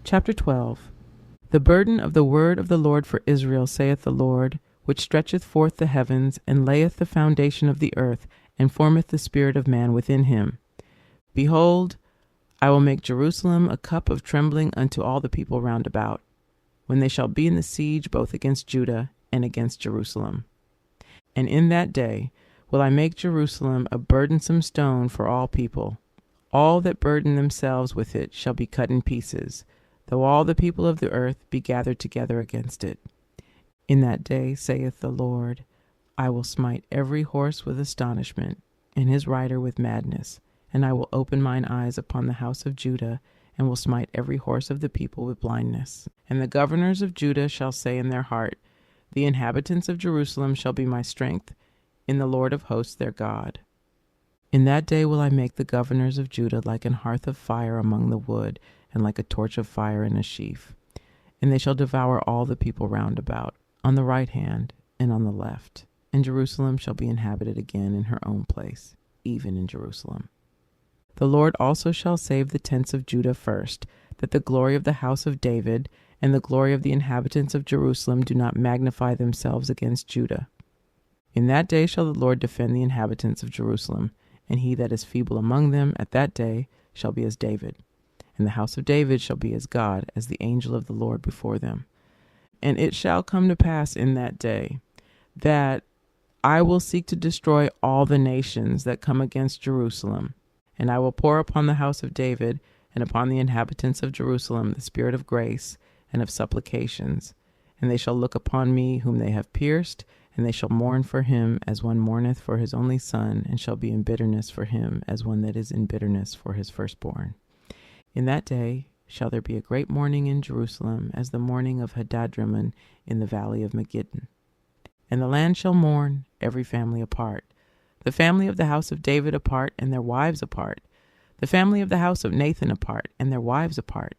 Chapter 12. The burden of the word of the Lord for Israel, saith the Lord, which stretcheth forth the heavens, and layeth the foundation of the earth, and formeth the spirit of man within him. Behold, I will make Jerusalem a cup of trembling unto all the people round about, when they shall be in the siege both against Judah and against Jerusalem. And in that day will I make Jerusalem a burdensome stone for all people. All that burden themselves with it shall be cut in pieces, though all the people of the earth be gathered together against it. In that day, saith the Lord, I will smite every horse with astonishment, and his rider with madness, and I will open mine eyes upon the house of Judah, and will smite every horse of the people with blindness. And the governors of Judah shall say in their heart, The inhabitants of Jerusalem shall be my strength, in the Lord of hosts their God. In that day will I make the governors of Judah like an hearth of fire among the wood, and like a torch of fire in a sheaf. And they shall devour all the people round about, on the right hand and on the left. And Jerusalem shall be inhabited again in her own place, even in Jerusalem. The Lord also shall save the tents of Judah first, that the glory of the house of David and the glory of the inhabitants of Jerusalem do not magnify themselves against Judah. In that day shall the Lord defend the inhabitants of Jerusalem, and he that is feeble among them at that day shall be as David. And the house of David shall be as God, as the angel of the Lord before them. And it shall come to pass in that day, that I will seek to destroy all the nations that come against Jerusalem. And I will pour upon the house of David and upon the inhabitants of Jerusalem the spirit of grace and of supplications. And they shall look upon me whom they have pierced, and they shall mourn for him as one mourneth for his only son, and shall be in bitterness for him as one that is in bitterness for his firstborn. In that day shall there be a great mourning in Jerusalem, as the mourning of Hadadrimmon in the valley of Megiddon. And the land shall mourn, every family apart, the family of the house of David apart, and their wives apart, the family of the house of Nathan apart, and their wives apart,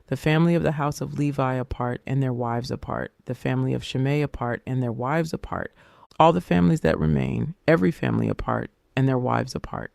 the family of the house of Levi apart, and their wives apart, the family of Shimei apart, and their wives apart, all the families that remain, every family apart, and their wives apart.